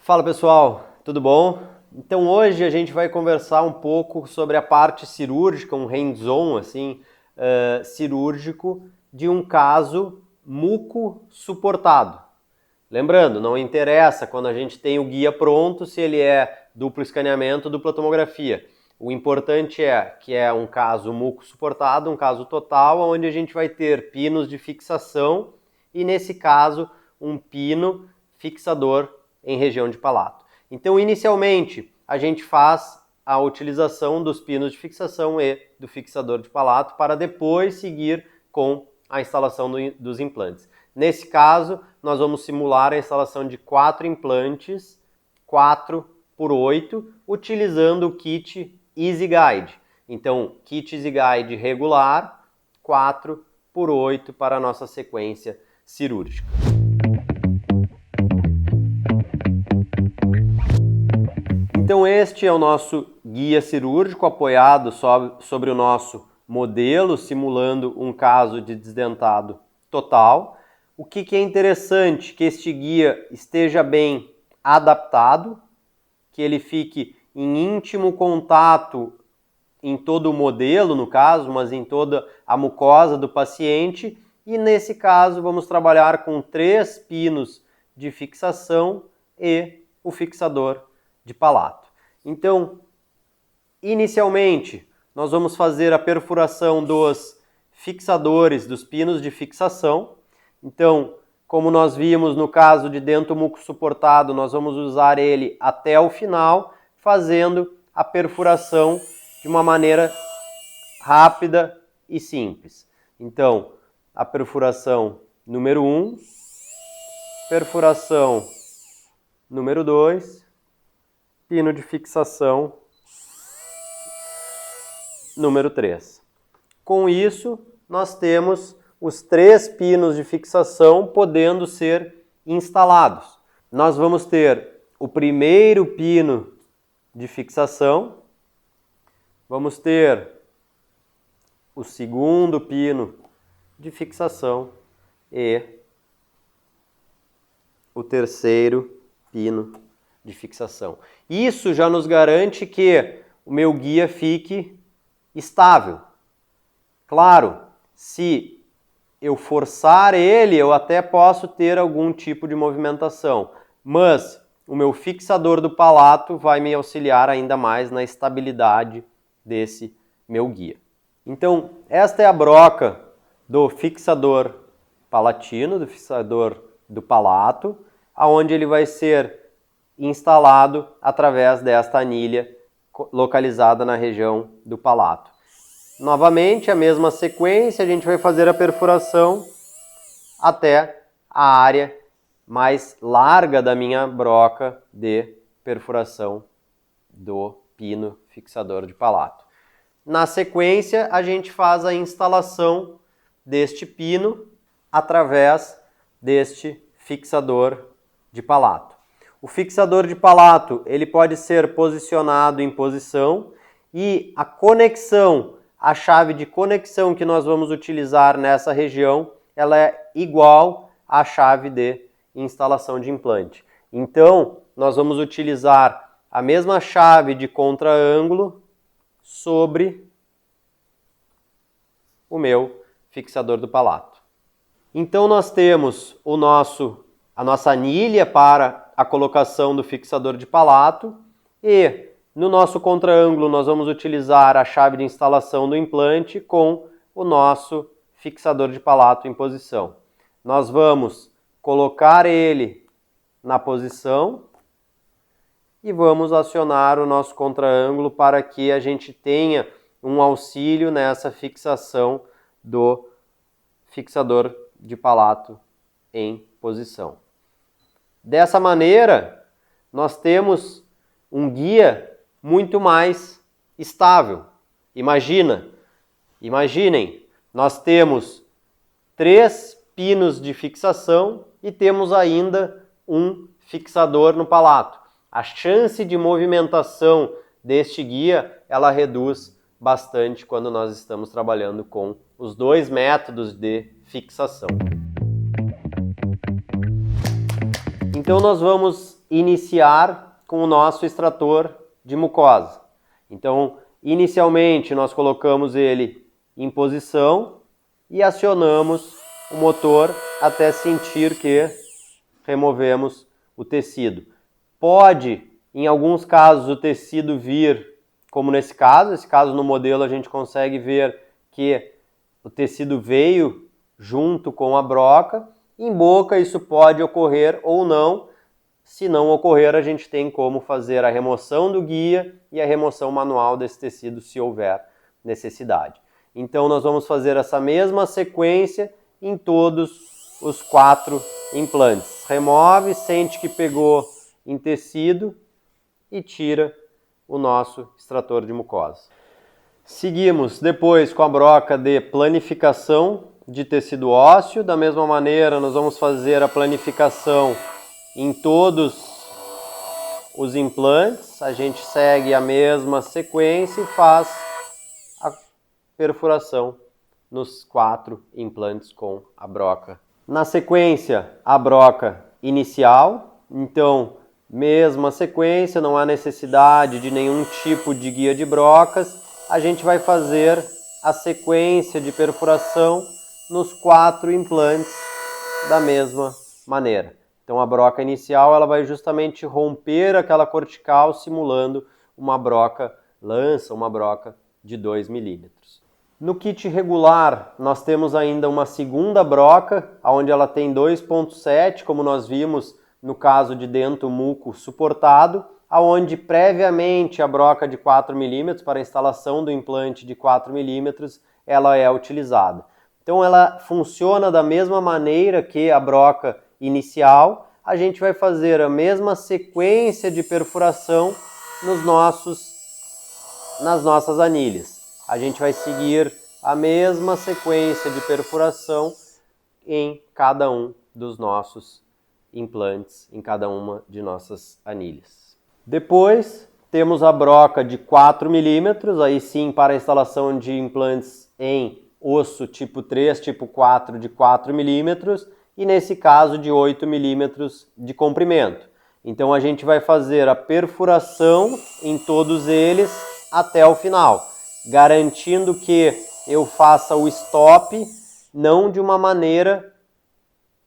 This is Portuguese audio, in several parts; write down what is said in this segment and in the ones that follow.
Fala pessoal, tudo bom? Então hoje a gente vai conversar um pouco sobre a parte cirúrgica, um hands-on assim, cirúrgico de um caso muco suportado. Lembrando, não interessa quando a gente tem o guia pronto se ele é duplo escaneamento, dupla tomografia. O importante é que é um caso muco suportado, um caso total, onde a gente vai ter pinos de fixação e nesse caso um pino fixador em região de palato. Então, inicialmente, a gente faz a utilização dos pinos de fixação e do fixador de palato para depois seguir com a instalação dos implantes. Nesse caso, nós vamos simular a instalação de 4 implantes, 4x8, utilizando o kit EasyGuide. Então, kit EasyGuide regular, 4x8 para a nossa sequência cirúrgica. Então este é o nosso guia cirúrgico apoiado sobre o nosso modelo, simulando um caso de desdentado total. O que é interessante? Que este guia esteja bem adaptado, que ele fique em íntimo contato em todo o modelo, no caso, mas em toda a mucosa do paciente. E nesse caso vamos trabalhar com 3 pinos de fixação e o fixador de palato. Então, inicialmente, nós vamos fazer a perfuração dos fixadores, dos pinos de fixação. Então, como nós vimos no caso de dento muco suportado, nós vamos usar ele até o final, fazendo a perfuração de uma maneira rápida e simples. Então, a perfuração número 1, perfuração número 2, pino de fixação número 3. Com isso, nós temos os 3 pinos de fixação podendo ser instalados. Nós vamos ter o primeiro pino de fixação, vamos ter o segundo pino de fixação e o terceiro pino de fixação. Isso já nos garante que o meu guia fique estável. Claro, se eu forçar ele, eu até posso ter algum tipo de movimentação, mas o meu fixador do palato vai me auxiliar ainda mais na estabilidade desse meu guia. Então, esta é a broca do fixador palatino, do fixador do palato, aonde ele vai ser instalado através desta anilha localizada na região do palato. Novamente, a mesma sequência, a gente vai fazer a perfuração até a área mais larga da minha broca de perfuração do pino fixador de palato. Na sequência, a gente faz a instalação deste pino através deste fixador de palato. O fixador de palato, ele pode ser posicionado em posição e a conexão, a chave de conexão que nós vamos utilizar nessa região, ela é igual à chave de instalação de implante. Então, nós vamos utilizar a mesma chave de contraângulo sobre o meu fixador do palato. Então, nós temos a nossa anilha para a colocação do fixador de palato e no nosso contraângulo nós vamos utilizar a chave de instalação do implante com o nosso fixador de palato em posição. Nós vamos colocar ele na posição e vamos acionar o nosso contraângulo para que a gente tenha um auxílio nessa fixação do fixador de palato em posição. Dessa maneira, nós temos um guia muito mais estável. Imaginem, nós temos 3 pinos de fixação e temos ainda um fixador no palato. A chance de movimentação deste guia, ela reduz bastante quando nós estamos trabalhando com os 2 métodos de fixação. Então nós vamos iniciar com o nosso extrator de mucosa. Então, inicialmente nós colocamos ele em posição e acionamos o motor até sentir que removemos o tecido. Pode, em alguns casos, o tecido vir, como nesse caso no modelo a gente consegue ver que o tecido veio junto com a broca. Em boca isso pode ocorrer ou não. Se não ocorrer, a gente tem como fazer a remoção do guia e a remoção manual desse tecido se houver necessidade. Então nós vamos fazer essa mesma sequência em todos os 4 implantes. Remove, sente que pegou em tecido e tira o nosso extrator de mucosa. Seguimos depois com a broca de planificação de tecido ósseo. Da mesma maneira, nós vamos fazer a planificação em todos os implantes. A gente segue a mesma sequência e faz a perfuração nos 4 implantes com a broca. Na sequência, a broca inicial. Então, mesma sequência, não há necessidade de nenhum tipo de guia de brocas. A gente vai fazer a sequência de perfuração nos 4 implantes da mesma maneira. Então a broca inicial ela vai justamente romper aquela cortical simulando uma broca lança, uma broca de 2 milímetros. No kit regular nós temos ainda uma segunda broca, onde ela tem 2,7, como nós vimos no caso de dento muco suportado, aonde previamente a broca de 4 milímetros para a instalação do implante de 4 milímetros ela é utilizada. Então ela funciona da mesma maneira que a broca inicial. A gente vai fazer a mesma sequência de perfuração nas nossas anilhas. A gente vai seguir a mesma sequência de perfuração em cada um dos nossos implantes, em cada uma de nossas anilhas. Depois temos a broca de 4 milímetros, aí sim para a instalação de implantes em osso tipo 3, tipo 4 de 4 milímetros e nesse caso de 8 milímetros de comprimento. Então a gente vai fazer a perfuração em todos eles até o final, garantindo que eu faça o stop não de uma maneira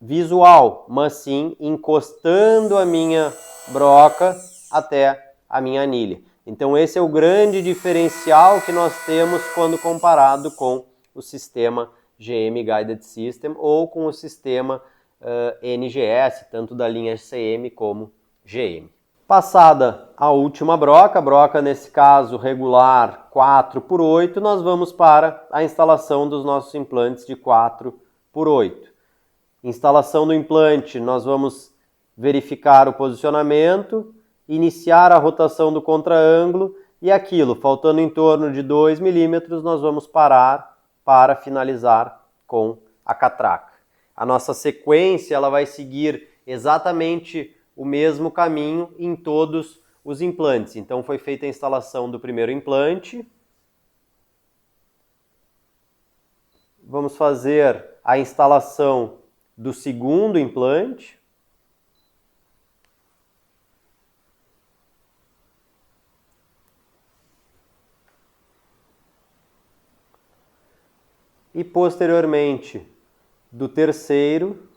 visual, mas sim encostando a minha broca até a minha anilha. Então esse é o grande diferencial que nós temos quando comparado com o sistema GM Guided System ou com o sistema NGS, tanto da linha CM como GM. Passada a última broca, a broca nesse caso regular 4x8, nós vamos para a instalação dos nossos implantes de 4x8. Instalação do implante, nós vamos verificar o posicionamento, iniciar a rotação do contraângulo e aquilo, faltando em torno de 2 milímetros, nós vamos parar para finalizar com a catraca. A nossa sequência ela vai seguir exatamente o mesmo caminho em todos os implantes. Então foi feita a instalação do primeiro implante. Vamos fazer a instalação do segundo implante. E posteriormente do terceiro,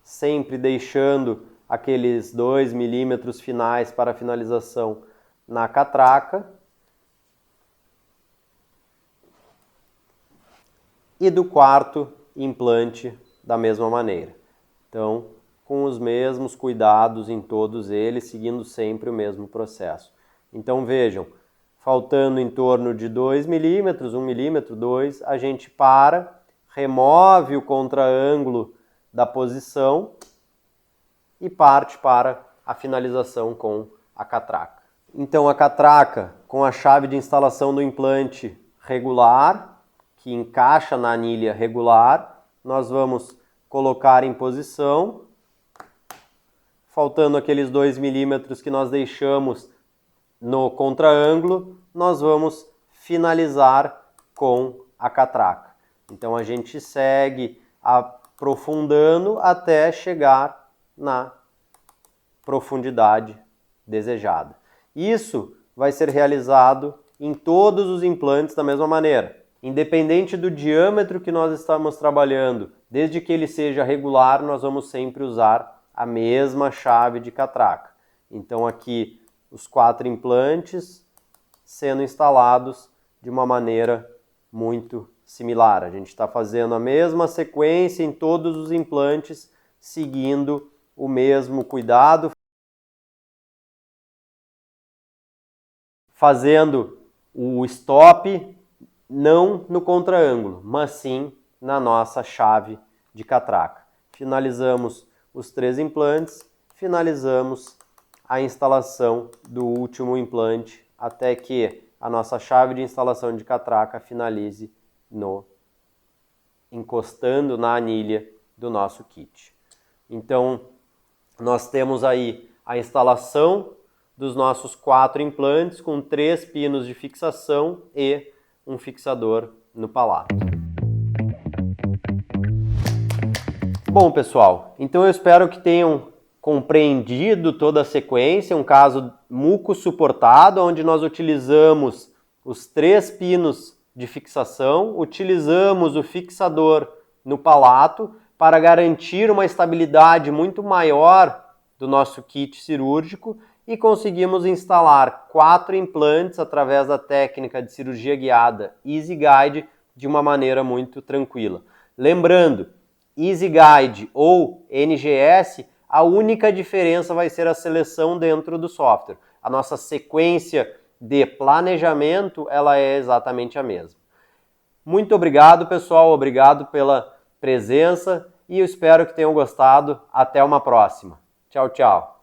sempre deixando aqueles 2 milímetros finais para a finalização na catraca. E do quarto implante da mesma maneira. Então, com os mesmos cuidados em todos eles, seguindo sempre o mesmo processo. Então vejam, faltando em torno de 2 milímetros, 1 milímetro, 2, a gente para, remove o contraângulo da posição e parte para a finalização com a catraca. Então a catraca com a chave de instalação do implante regular, que encaixa na anilha regular, nós vamos colocar em posição, faltando aqueles 2 milímetros que nós deixamos no contraângulo, nós vamos finalizar com a catraca. Então a gente segue aprofundando até chegar na profundidade desejada. Isso vai ser realizado em todos os implantes da mesma maneira. Independente do diâmetro que nós estamos trabalhando, desde que ele seja regular, nós vamos sempre usar a mesma chave de catraca. Então aqui os 4 implantes sendo instalados de uma maneira muito similar. A gente está fazendo a mesma sequência em todos os implantes, seguindo o mesmo cuidado, fazendo o stop não no contraângulo, mas sim na nossa chave de catraca. Finalizamos os 3 implantes, finalizamos a instalação do último implante até que a nossa chave de instalação de catraca finalize encostando na anilha do nosso kit. Então, nós temos aí a instalação dos nossos 4 implantes com 3 pinos de fixação e um fixador no palato. Bom, pessoal, então eu espero que tenham compreendido toda a sequência, um caso muco suportado, onde nós utilizamos os 3 pinos de fixação, utilizamos o fixador no palato para garantir uma estabilidade muito maior do nosso kit cirúrgico e conseguimos instalar 4 implantes através da técnica de cirurgia guiada EasyGuide de uma maneira muito tranquila. Lembrando, EasyGuide ou NGS, a única diferença vai ser a seleção dentro do software. A nossa sequência de planejamento, ela é exatamente a mesma. Muito obrigado, pessoal. Obrigado pela presença e eu espero que tenham gostado. Até uma próxima. Tchau, tchau.